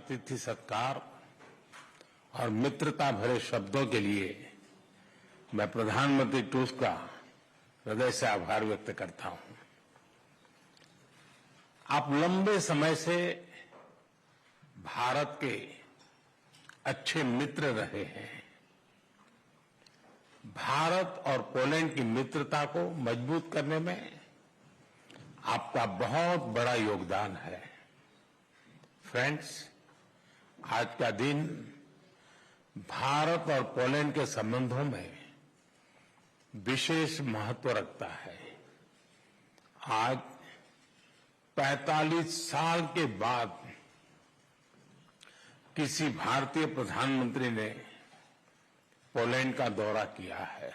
आतिथ्य सत्कार और मित्रता भरे शब्दों के लिए मैं प्रधानमंत्री टूस्क का हृदय से आभार व्यक्त करता हूं। आप लंबे समय से भारत के अच्छे मित्र रहे हैं। भारत और पोलैंड की मित्रता को मजबूत करने में आपका बहुत बड़ा योगदान है। फ्रेंड्स, आज का दिन भारत और पोलैंड के संबंधों में विशेष महत्व रखता है। आज 45 साल के बाद किसी भारतीय प्रधानमंत्री ने पोलैंड का दौरा किया है।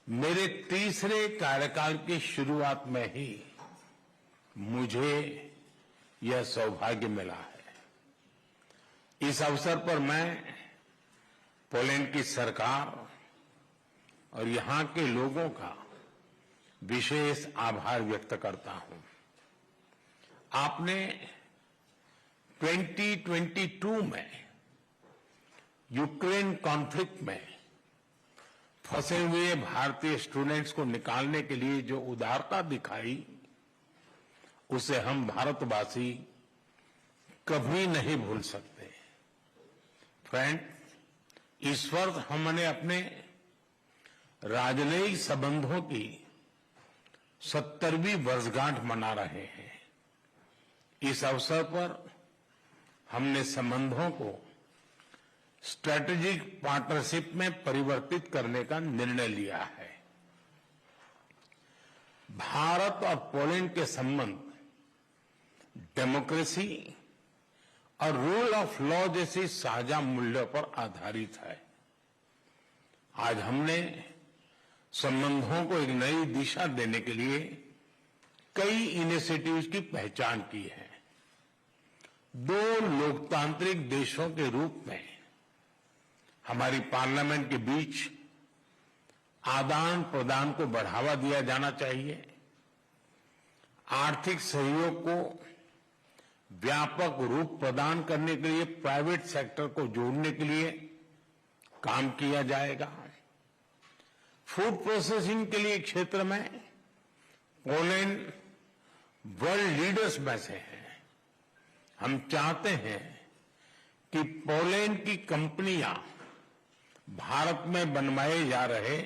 मेरे तीसरे कार्यकाल की शुरुआत में ही मुझे यह सौभाग्य मिला है। इस अवसर पर मैं पोलैंड की सरकार और यहां के लोगों का विशेष आभार व्यक्त करता हूं। आपने 2022 में यूक्रेन कॉन्फ्लिक्ट में फंसे हुए भारतीय स्टूडेंट्स को निकालने के लिए जो उदारता दिखाई, उसे हम भारतवासी कभी नहीं भूल सकते। फ्रेंड, इस वर्ष हमने अपने राजनयिक संबंधों की 70वीं वर्षगांठ मना रहे हैं। इस अवसर पर हमने संबंधों को स्ट्रेटेजिक पार्टनरशिप में परिवर्तित करने का निर्णय लिया है। भारत और पोलैंड के संबंध डेमोक्रेसी और रूल ऑफ लॉ जैसी साझा मूल्यों पर आधारित है। आज हमने संबंधों को एक नई दिशा देने के लिए कई इनिशिएटिव्स की पहचान की है। दो लोकतांत्रिक देशों के रूप में हमारी पार्लियामेंट के बीच आदान प्रदान को बढ़ावा दिया जाना चाहिए। आर्थिक सहयोग को व्यापक रूप प्रदान करने के लिए प्राइवेट सेक्टर को जोड़ने के लिए काम किया जाएगा। फूड प्रोसेसिंग के लिए क्षेत्र में पोलैंड वर्ल्ड लीडर्स में से है। हम चाहते हैं कि पोलैंड की कंपनियां भारत में बनवाए जा रहे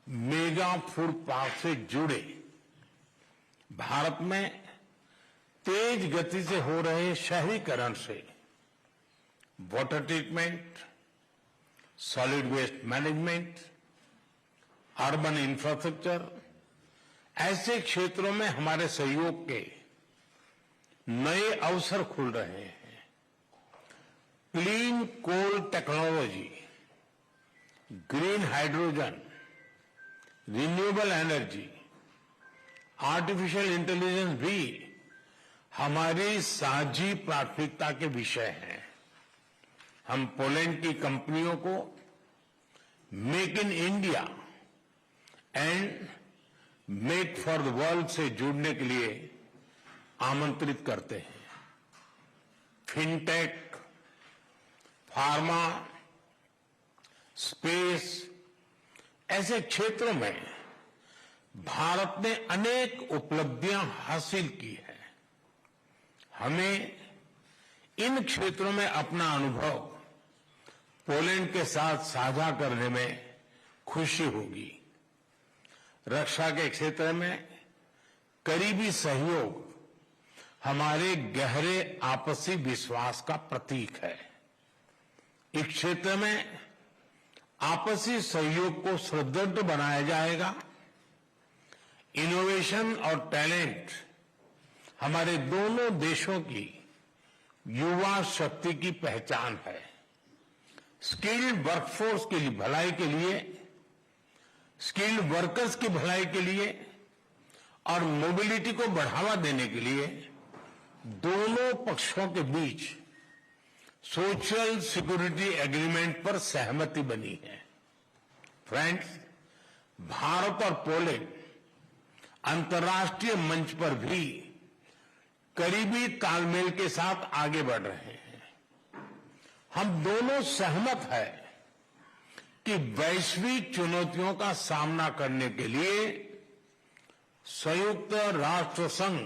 मेगा फूड पार्क से जुड़े भारत में तेज गति से हो रहे शहरीकरण से water treatment, solid waste management, urban infrastructure, ऐसे क्षेत्रों में हमारे सहयोग के नए अवसर खुल रहे हैं। Clean coal technology, green hydrogen, renewable energy, artificial intelligence भी हमारी साझी प्राथमिकता के विषय हैं। हम पोलैंड की कंपनियों को make in India and make for the world से जुड़ने के लिए आमंत्रित करते हैं। फिनटेक, फार्मा, स्पेस, ऐसे क्षेत्रों में भारत ने अनेक उपलब्धियां हासिल की है। हमें इन क्षेत्रों में अपना अनुभव पोलैंड के साथ साझा करने में खुशी होगी। रक्षा के क्षेत्र में करीबी सहयोग हमारे गहरे आपसी विश्वास का प्रतीक है। इस क्षेत्र में आपसी सहयोग को सुदृढ़ बनाया जाएगा। इनोवेशन और टैलेंट हमारे दोनों देशों की युवा शक्ति की पहचान है। स्किल्ड वर्कफोर्स की भलाई के लिए, स्किल्ड वर्कर्स की भलाई के लिए और मोबिलिटी को बढ़ावा देने के लिए दोनों पक्षों के बीच सोशल सिक्योरिटी एग्रीमेंट पर सहमति बनी है। फ्रेंड्स, भारत और पोलैंड अंतर्राष्ट्रीय मंच पर भी करीबी तालमेल के साथ आगे बढ़ रहे हैं। हम दोनों सहमत हैं कि वैश्विक चुनौतियों का सामना करने के लिए संयुक्त राष्ट्र संघ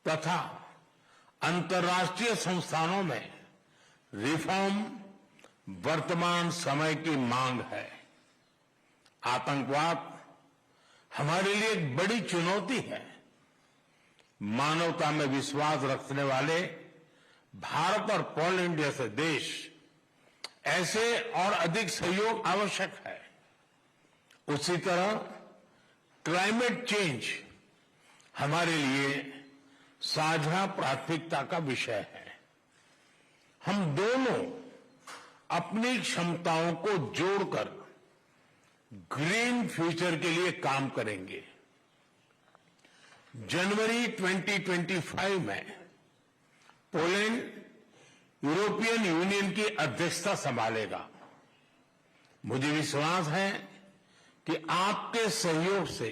तथा अंतर्राष्ट्रीय संस्थानों में रिफॉर्म वर्तमान समय की मांग है। आतंकवाद हमारे लिए एक बड़ी चुनौती है। मानवता में विश्वास रखने वाले भारत और पोलैंड जैसे देश ऐसे और अधिक सहयोग आवश्यक है। उसी तरह क्लाइमेट चेंज हमारे लिए साझा प्राथमिकता का विषय है। हम दोनों अपनी क्षमताओं को जोड़कर ग्रीन फ्यूचर के लिए काम करेंगे। जनवरी 2025 में पोलैंड यूरोपियन यूनियन की अध्यक्षता संभालेगा। मुझे विश्वास है कि आपके सहयोग से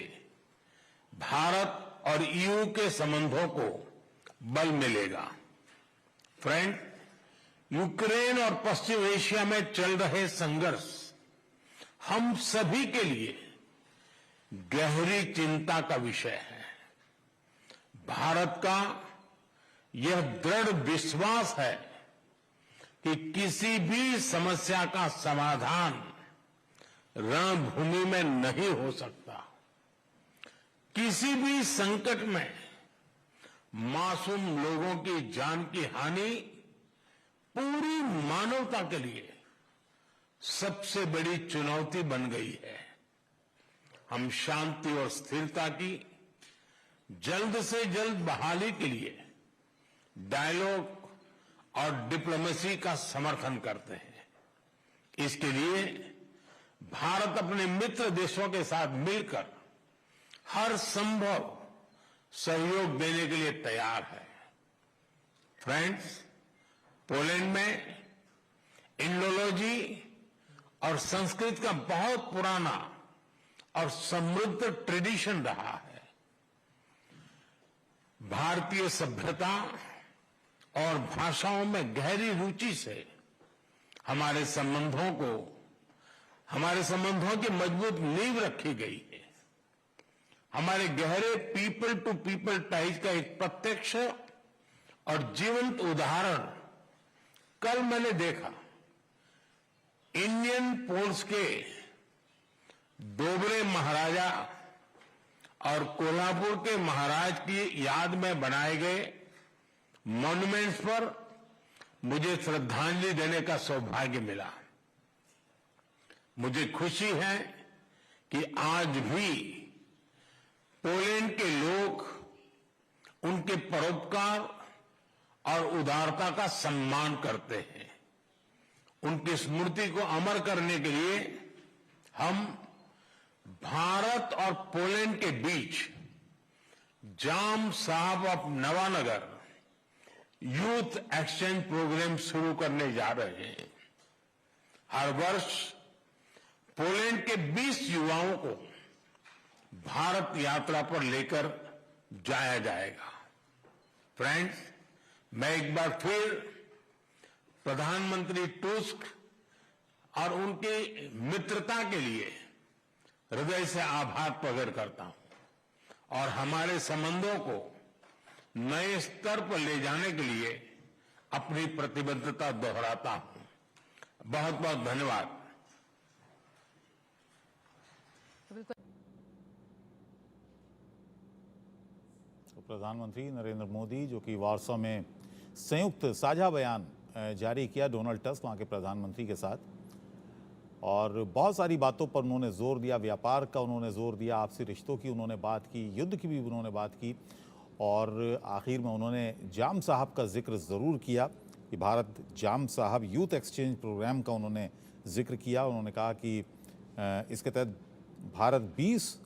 भारत और ईयू के संबंधों को बल मिलेगा। फ्रेंड, यूक्रेन और पश्चिम एशिया में चल रहे संघर्ष हम सभी के लिए गहरी चिंता का विषय है। भारत का यह दृढ़ विश्वास है कि किसी भी समस्या का समाधान रणभूमि में नहीं हो सकता। किसी भी संकट में मासूम लोगों की जान की हानि पूरी मानवता के लिए सबसे बड़ी चुनौती बन गई है। हम शांति और स्थिरता की जल्द से जल्द बहाली के लिए डायलॉग और डिप्लोमेसी का समर्थन करते हैं। इसके लिए भारत अपने मित्र देशों के साथ मिलकर हर संभव सहयोग देने के लिए तैयार है। फ्रेंड्स, पोलैंड में इंडोलॉजी और संस्कृत का बहुत पुराना और समृद्ध ट्रेडिशन रहा है। भारतीय सभ्यता और भाषाओं में गहरी रुचि से हमारे संबंधों की मजबूत नींव रखी गई है। हमारे गहरे पीपल टू पीपल टाइज का एक प्रत्यक्ष और जीवंत उदाहरण कल मैंने देखा। इंडियन पोल्स के डोबरे महाराजा और कोल्हापुर के महाराज की याद में बनाए गए मॉन्यूमेंट्स पर मुझे श्रद्धांजलि देने का सौभाग्य मिला। मुझे खुशी है कि आज भी पोलैंड के लोग उनके परोपकार और उदारता का सम्मान करते हैं। उनकी स्मृति को अमर करने के लिए हम भारत और पोलैंड के बीच जाम साहब of Nawanagar youth exchange program शुरू करने जा रहे हैं। हर वर्ष पोलैंड के 20 युवाओं को भारत यात्रा पर लेकर जाया जाएगा। फ्रेंड्स, मैं एक बार फिर प्रधानमंत्री टुस्क और उनकी मित्रता के लिए हृदय से आभार प्रकट करता हूं और हमारे संबंधों को नए स्तर पर ले जाने के लिए अपनी प्रतिबद्धता दोहराता हूं। बहुत बहुत धन्यवाद। प्रधानमंत्री नरेंद्र मोदी जो कि वार्सा में संयुक्त साझा बयान जारी किया डोनाल्ड टस्क वहाँ के प्रधानमंत्री के साथ, और बहुत सारी बातों पर उन्होंने जोर दिया। व्यापार का उन्होंने जोर दिया, आपसी रिश्तों की उन्होंने बात की, युद्ध की भी उन्होंने बात की, और आखिर में उन्होंने जाम साहब का जिक्र ज़रूर किया कि भारत जाम साहब यूथ एक्सचेंज प्रोग्राम का उन्होंने जिक्र किया। उन्होंने कहा कि इसके तहत भारत 20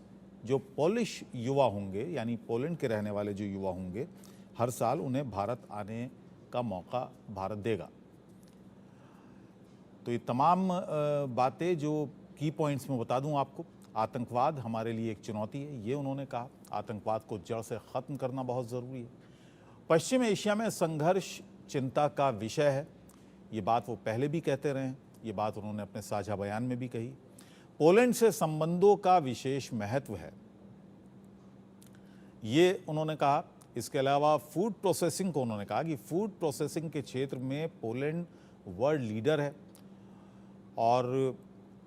जो पोलिश युवा होंगे, यानी पोलैंड के रहने वाले जो युवा होंगे, हर साल उन्हें भारत आने का मौका भारत देगा। तो ये तमाम बातें जो की पॉइंट्स में बता दूं आपको। आतंकवाद हमारे लिए एक चुनौती है, ये उन्होंने कहा। आतंकवाद को जड़ से ख़त्म करना बहुत ज़रूरी है। पश्चिम एशिया में संघर्ष चिंता का विषय है, ये बात वो पहले भी कहते रहे हैं, ये बात उन्होंने अपने साझा बयान में भी कही। पोलैंड से संबंधों का विशेष महत्व है, ये उन्होंने कहा। इसके अलावा फूड प्रोसेसिंग को उन्होंने कहा कि फूड प्रोसेसिंग के क्षेत्र में पोलैंड वर्ल्ड लीडर है और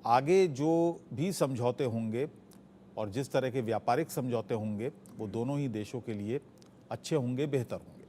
आगे जो भी समझौते होंगे और जिस तरह के व्यापारिक समझौते होंगे वो दोनों ही देशों के लिए अच्छे होंगे, बेहतर होंगे।